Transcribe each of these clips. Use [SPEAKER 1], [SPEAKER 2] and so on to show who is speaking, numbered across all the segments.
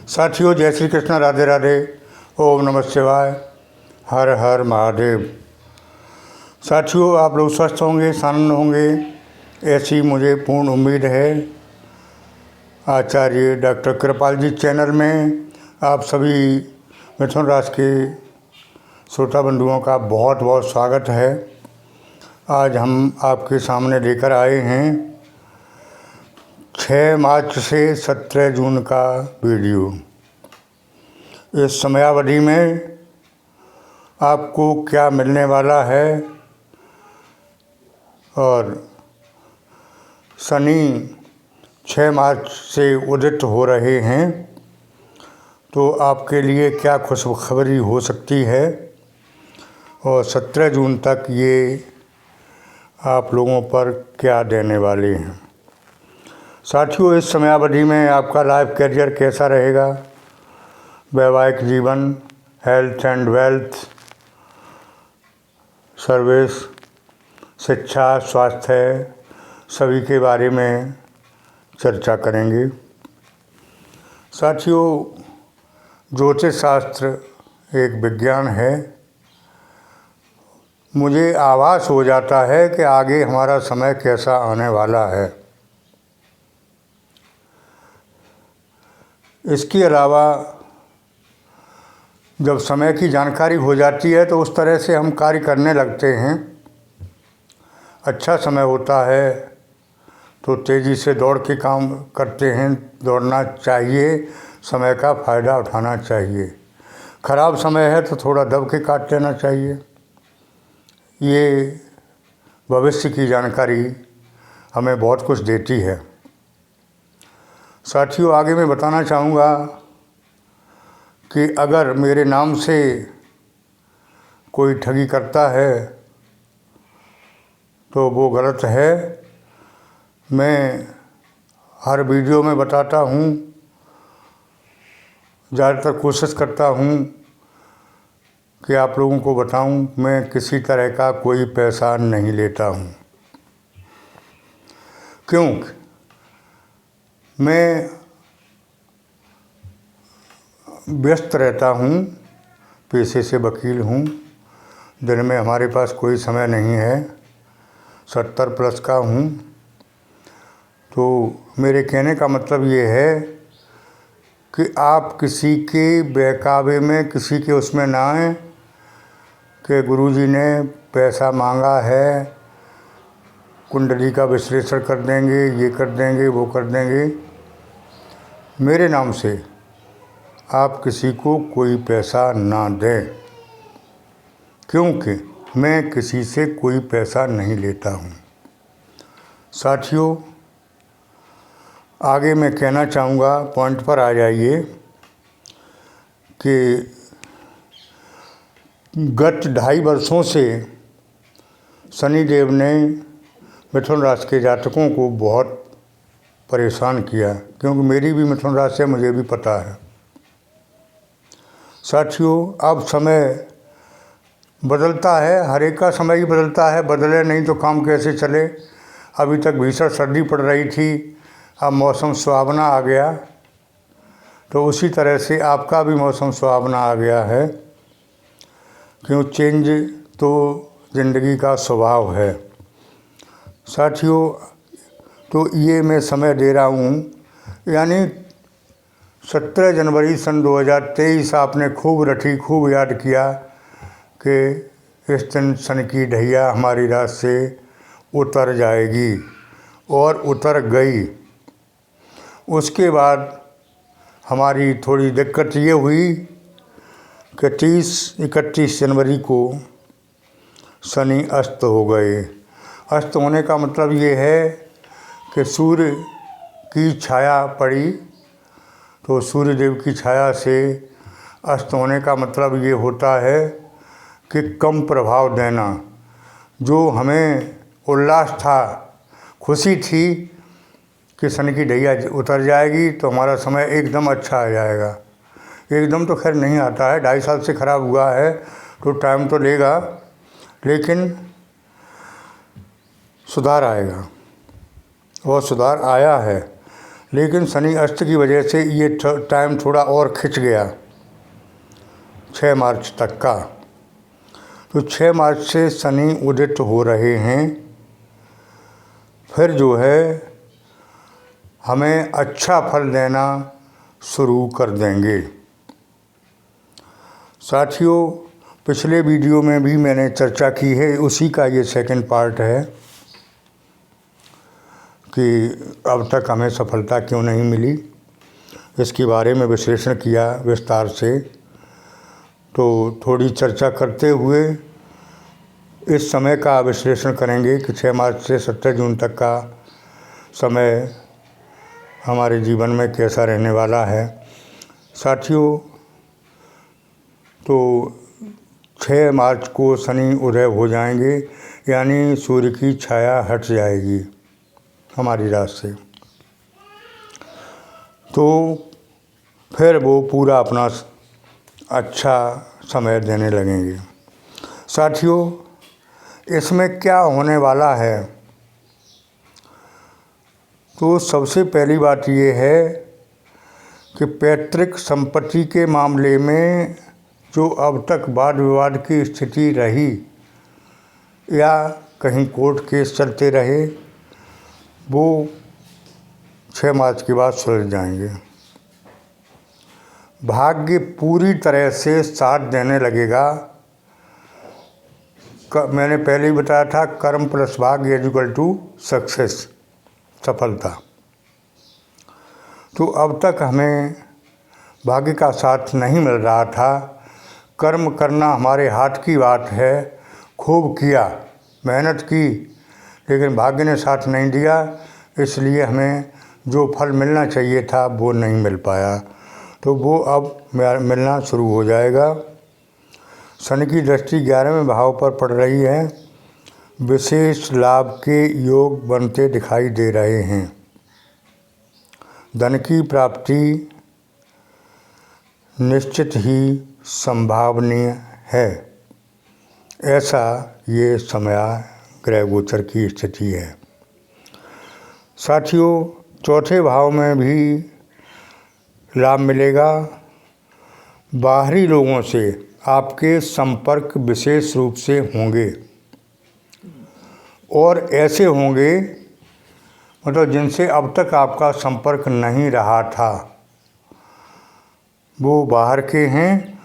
[SPEAKER 1] साथियों, जय श्री कृष्ण, राधे राधे, ओम नमः शिवाय, हर हर महादेव। साथियों, आप लोग स्वस्थ होंगे, आनंद होंगे, ऐसी मुझे पूर्ण उम्मीद है। आचार्य डॉक्टर कृपाल जी चैनल में आप सभी मिथुन राशि के श्रोता बंधुओं का बहुत बहुत स्वागत है। आज हम आपके सामने लेकर आए हैं 6 मार्च से 17 जून का वीडियो। इस समयावधि में आपको क्या मिलने वाला है और शनि 6 मार्च से उदित हो रहे हैं, तो आपके लिए क्या खुशखबरी हो सकती है और 17 जून तक ये आप लोगों पर क्या देने वाले हैं। साथियों, इस समयावधि में आपका लाइफ करियर कैसा रहेगा, वैवाहिक जीवन, हेल्थ एंड वेल्थ, सर्विस, शिक्षा, स्वास्थ्य, सभी के बारे में चर्चा करेंगे। साथियों, ज्योतिष शास्त्र एक विज्ञान है। मुझे आभास हो जाता है कि आगे हमारा समय कैसा आने वाला है। इसके अलावा जब समय की जानकारी हो जाती है तो उस तरह से हम कार्य करने लगते हैं। अच्छा समय होता है तो तेज़ी से दौड़ के काम करते हैं, दौड़ना चाहिए, समय का फ़ायदा उठाना चाहिए। ख़राब समय है तो थोड़ा दब के काट लेना चाहिए। ये भविष्य की जानकारी हमें बहुत कुछ देती है। साथियों, आगे मैं बताना चाहूँगा कि अगर मेरे नाम से कोई ठगी करता है तो वो गलत है। मैं हर वीडियो में बताता हूँ, ज़्यादातर कोशिश करता हूँ कि आप लोगों को बताऊँ, मैं किसी तरह का कोई पैसा नहीं लेता हूँ। क्योंकि मैं व्यस्त रहता हूँ, पेशे से वकील हूँ। दिन में हमारे पास कोई समय नहीं है, 70 प्लस का हूँ। तो मेरे कहने का मतलब ये है कि आप किसी के बहकावे में, किसी के उसमें ना आएं कि गुरुजी ने पैसा मांगा है, कुंडली का विश्लेषण कर देंगे, ये कर देंगे, वो कर देंगे। मेरे नाम से आप किसी को कोई पैसा ना दें, क्योंकि मैं किसी से कोई पैसा नहीं लेता हूँ। साथियों, आगे मैं कहना चाहूँगा, पॉइंट पर आ जाइए कि गत 2.5 वर्षों से शनिदेव ने मिथुन राशि के जातकों को बहुत परेशान किया, क्योंकि मेरी भी मिथुन राशि है, मुझे भी पता है। साथियों, अब समय बदलता है, हर एक का समय ही बदलता है, बदले नहीं तो काम कैसे चले। अभी तक भीषण सर्दी पड़ रही थी, अब मौसम सुहावना आ गया, तो उसी तरह से आपका भी मौसम सुहावना आ गया है। क्यों, चेंज तो ज़िंदगी का स्वभाव है। साथियों, तो ये मैं समय दे रहा हूँ, यानी 17 जनवरी सन 2023 आपने खूब रटी, खूब याद किया कि इस दिन शनि की ढैया हमारी राशि से उतर जाएगी, और उतर गई। उसके बाद हमारी थोड़ी दिक्कत ये हुई कि 30-31 जनवरी को शनि अस्त हो गए। अस्त होने का मतलब ये है कि सूर्य की छाया पड़ी, तो सूर्य देव की छाया से अस्त होने का मतलब ये होता है कि कम प्रभाव देना। जो हमें उल्लास था, खुशी थी कि शनि की ढैया उतर जाएगी तो हमारा समय एकदम अच्छा आ जाएगा। एकदम तो खैर नहीं आता है, 2.5 साल से ख़राब हुआ है तो टाइम तो लेगा, लेकिन सुधार आएगा, और सुधार आया है। लेकिन शनि अस्त की वजह से ये टाइम थोड़ा और खिंच गया 6 मार्च तक का। तो 6 मार्च से शनि उदित हो रहे हैं, फिर जो है हमें अच्छा फल देना शुरू कर देंगे। साथियों, पिछले वीडियो में भी मैंने चर्चा की है, उसी का ये सेकंड पार्ट है कि अब तक हमें सफलता क्यों नहीं मिली। इसके बारे में विश्लेषण किया विस्तार से। तो थोड़ी चर्चा करते हुए इस समय का विश्लेषण करेंगे कि 6 मार्च से 17 जून तक का समय हमारे जीवन में कैसा रहने वाला है। साथियों, तो 6 मार्च को शनि उदय हो जाएंगे, यानी सूर्य की छाया हट जाएगी हमारी रात से। तो फिर वो पूरा अपना अच्छा समय देने लगेंगे। साथियों, इसमें क्या होने वाला है, तो सबसे पहली बात ये है कि पैतृक संपत्ति के मामले में जो अब तक वाद विवाद की स्थिति रही या कहीं कोर्ट केस चलते रहे, वो 6 मार्च के बाद सुलझ जाएंगे। भाग्य पूरी तरह से साथ देने लगेगा। मैंने पहले ही बताया था, कर्म प्लस भाग्य इक्वल टू सक्सेस, सफलता। तो अब तक हमें भाग्य का साथ नहीं मिल रहा था। कर्म करना हमारे हाथ की बात है, खूब किया, मेहनत की, लेकिन भाग्य ने साथ नहीं दिया, इसलिए हमें जो फल मिलना चाहिए था वो नहीं मिल पाया। तो वो अब मिलना शुरू हो जाएगा। शनि की दृष्टि 11वें भाव पर पड़ रही है। विशेष लाभ के योग बनते दिखाई दे रहे हैं। धन की प्राप्ति निश्चित ही संभावनीय है, ऐसा ये समय ग्रह गोचर की स्थिति है। साथियों, चौथे भाव में भी लाभ मिलेगा। बाहरी लोगों से आपके संपर्क विशेष रूप से होंगे, और ऐसे होंगे मतलब जिनसे अब तक आपका संपर्क नहीं रहा था, वो बाहर के हैं,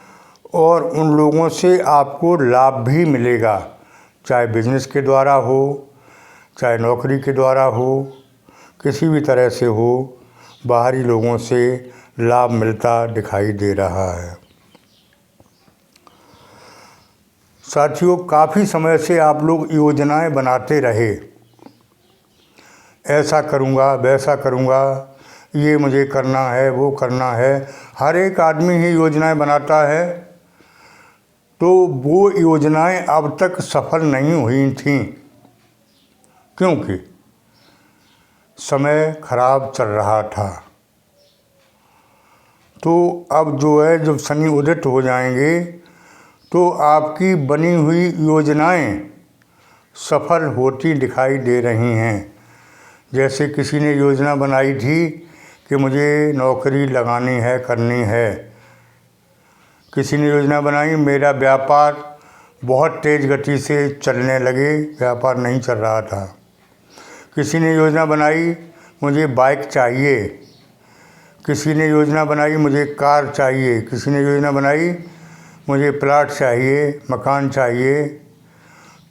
[SPEAKER 1] और उन लोगों से आपको लाभ भी मिलेगा, चाहे बिजनेस के द्वारा हो, चाहे नौकरी के द्वारा हो, किसी भी तरह से हो, बाहरी लोगों से लाभ मिलता दिखाई दे रहा है। साथियों, काफ़ी समय से आप लोग योजनाएं बनाते रहे, ऐसा करूँगा, वैसा करूँगा, ये मुझे करना है, वो करना है। हर एक आदमी ही योजनाएं बनाता है, तो वो योजनाएं अब तक सफल नहीं हुई थीं, क्योंकि समय खराब चल रहा था। तो अब जो है, जब शनि उदित हो जाएंगे तो आपकी बनी हुई योजनाएं सफल होती दिखाई दे रही हैं। जैसे किसी ने योजना बनाई थी कि मुझे नौकरी लगानी है, करनी है। किसी ने योजना बनाई मेरा व्यापार बहुत तेज़ गति से चलने लगे, व्यापार नहीं चल रहा था। किसी ने योजना बनाई मुझे बाइक चाहिए, किसी ने योजना बनाई मुझे कार चाहिए, किसी ने योजना बनाई मुझे प्लाट चाहिए, मकान चाहिए।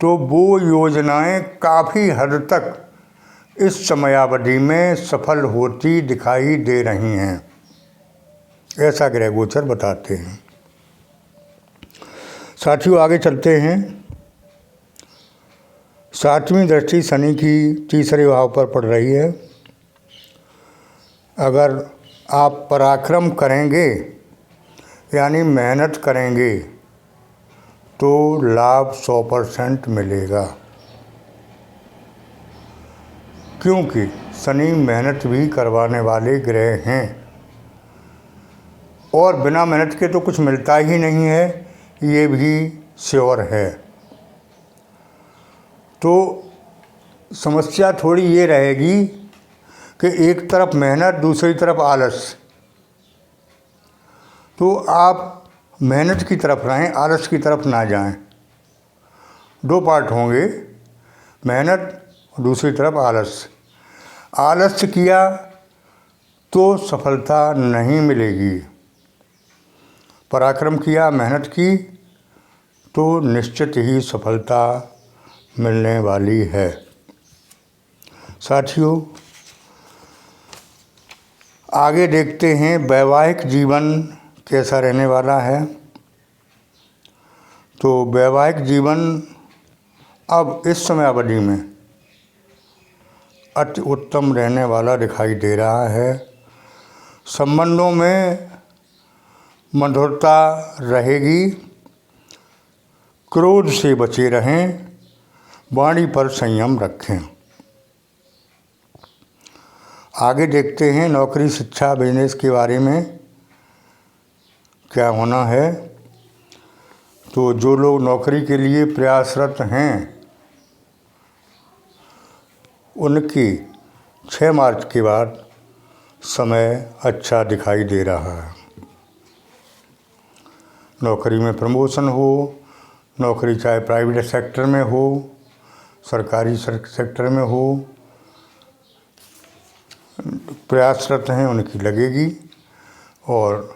[SPEAKER 1] तो वो योजनाएं काफ़ी हद तक इस समयावधि में सफल होती दिखाई दे रही हैं, ऐसा ग्रह गोचर बताते हैं। साथियों, आगे चलते हैं। 7वीं दृष्टि शनि की तीसरे भाव पर पड़ रही है। अगर आप पराक्रम करेंगे यानी मेहनत करेंगे तो लाभ 100% मिलेगा, क्योंकि शनि मेहनत भी करवाने वाले ग्रह हैं, और बिना मेहनत के तो कुछ मिलता ही नहीं है, ये भी श्योर है। तो समस्या थोड़ी ये रहेगी कि एक तरफ मेहनत, दूसरी तरफ आलस। तो आप मेहनत की तरफ रहें, आलस की तरफ ना जाएं। दो पार्ट होंगे, मेहनत, दूसरी तरफ आलस। आलस किया तो सफलता नहीं मिलेगी, पराक्रम किया, मेहनत की तो निश्चित ही सफलता मिलने वाली है। साथियों, आगे देखते हैं वैवाहिक जीवन कैसा रहने वाला है। तो वैवाहिक जीवन अब इस समय अवधि में अति उत्तम रहने वाला दिखाई दे रहा है। संबंधों में मधुरता रहेगी, क्रोध से बचे रहें, वाणी पर संयम रखें। आगे देखते हैं नौकरी, शिक्षा, बिजनेस के बारे में क्या होना है। तो जो लोग नौकरी के लिए प्रयासरत हैं उनकी 6 मार्च के बाद समय अच्छा दिखाई दे रहा है। नौकरी में प्रमोशन हो, नौकरी चाहे प्राइवेट सेक्टर में हो, सरकारी सेक्टर में हो, प्रयासरत हैं उनकी लगेगी, और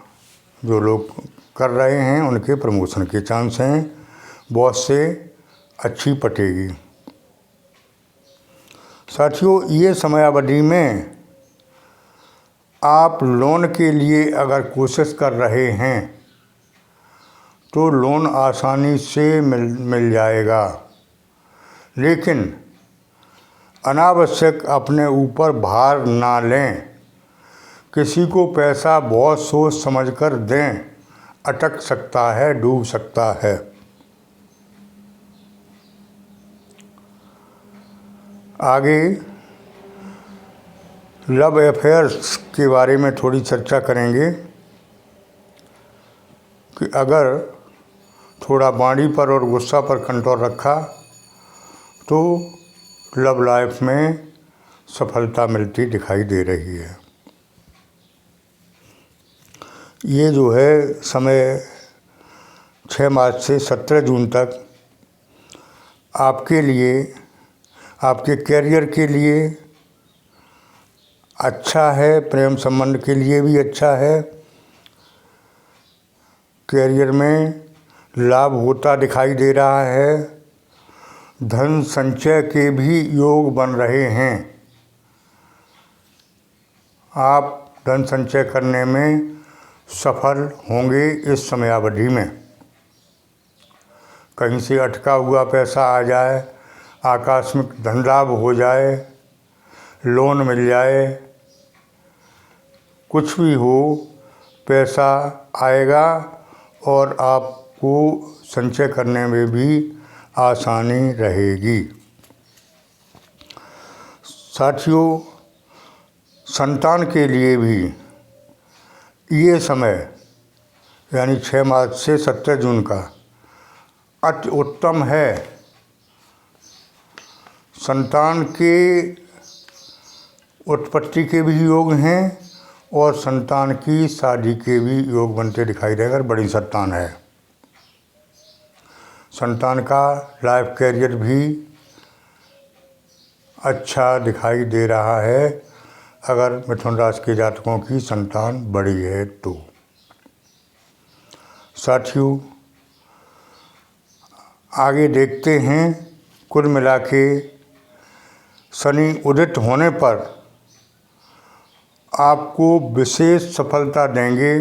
[SPEAKER 1] जो लोग कर रहे हैं उनके प्रमोशन के चांस हैं, बॉस से अच्छी पटेगी। साथियों, ये समयावधि में आप लोन के लिए अगर कोशिश कर रहे हैं तो लोन आसानी से मिल जाएगा, लेकिन अनावश्यक अपने ऊपर भार ना लें। किसी को पैसा बहुत सोच समझकर दें, अटक सकता है, डूब सकता है। आगे लव अफेयर्स के बारे में थोड़ी चर्चा करेंगे कि अगर थोड़ा वाणी पर और गुस्सा पर कंट्रोल रखा तो लव लाइफ में सफलता मिलती दिखाई दे रही है। ये जो है समय 6 मार्च से 17 जून तक आपके लिए, आपके करियर के लिए अच्छा है, प्रेम संबंध के लिए भी अच्छा है। करियर में लाभ होता दिखाई दे रहा है। धन संचय के भी योग बन रहे हैं। आप धन संचय करने में सफल होंगे इस समयावधि में। कहीं से अटका हुआ पैसा आ जाए, आकस्मिक धन लाभ हो जाए, लोन मिल जाए, कुछ भी हो, पैसा आएगा और आपको संचय करने में भी आसानी रहेगी। साथियों, संतान के लिए भी ये समय यानी 6 मार्च से 17 जून का अति उत्तम है। संतान के उत्पत्ति के भी योग हैं और संतान की शादी के भी योग बनते दिखाई देगा। बड़ी संतान है, संतान का लाइफ कैरियर भी अच्छा दिखाई दे रहा है अगर मिथुन राशि के जातकों की संतान बड़ी है तो। साथियों, आगे देखते हैं। कुल मिला के शनि उदित होने पर आपको विशेष सफलता देंगे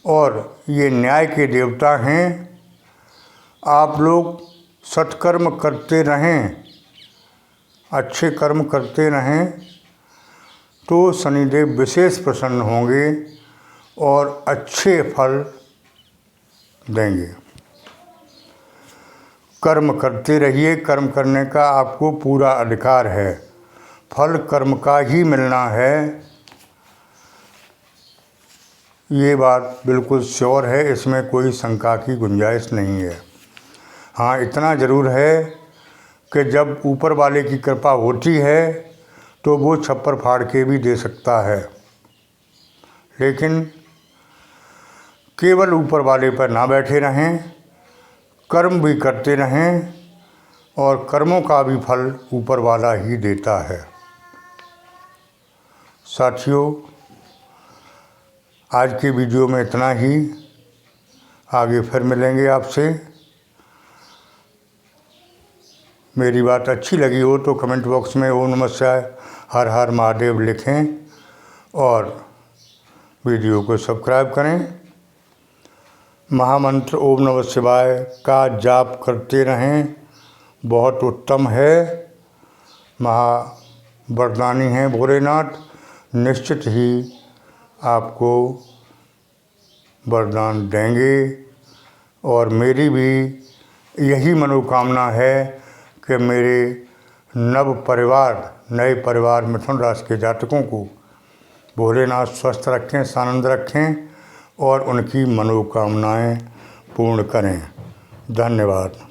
[SPEAKER 1] और ये न्याय के देवता हैं। आप लोग सत्कर्म करते रहें, अच्छे कर्म करते रहें तो शनिदेव विशेष प्रसन्न होंगे और अच्छे फल देंगे। कर्म करते रहिए, कर्म करने का आपको पूरा अधिकार है। फल कर्म का ही मिलना है, ये बात बिल्कुल श्योर है, इसमें कोई शंका की गुंजाइश नहीं है। हाँ, इतना ज़रूर है कि जब ऊपर वाले की कृपा होती है तो वो छप्पर फाड़ के भी दे सकता है, लेकिन केवल ऊपर वाले पर ना बैठे रहें, कर्म भी करते रहें और कर्मों का भी फल ऊपर वाला ही देता है। साथियों, आज के वीडियो में इतना ही। आगे फिर मिलेंगे आपसे। मेरी बात अच्छी लगी हो तो कमेंट बॉक्स में ओम नमः शिवाय हर हर महादेव लिखें और वीडियो को सब्सक्राइब करें। महामंत्र ओम नमः शिवाय का जाप करते रहें, बहुत उत्तम है। महावरदानी हैं भोलेनाथ, निश्चित ही आपको वरदान देंगे। और मेरी भी यही मनोकामना है कि मेरे नए परिवार मिथुन राशि के जातकों को भोलेनाथ स्वस्थ रखें, सानंद रखें और उनकी मनोकामनाएं पूर्ण करें। धन्यवाद।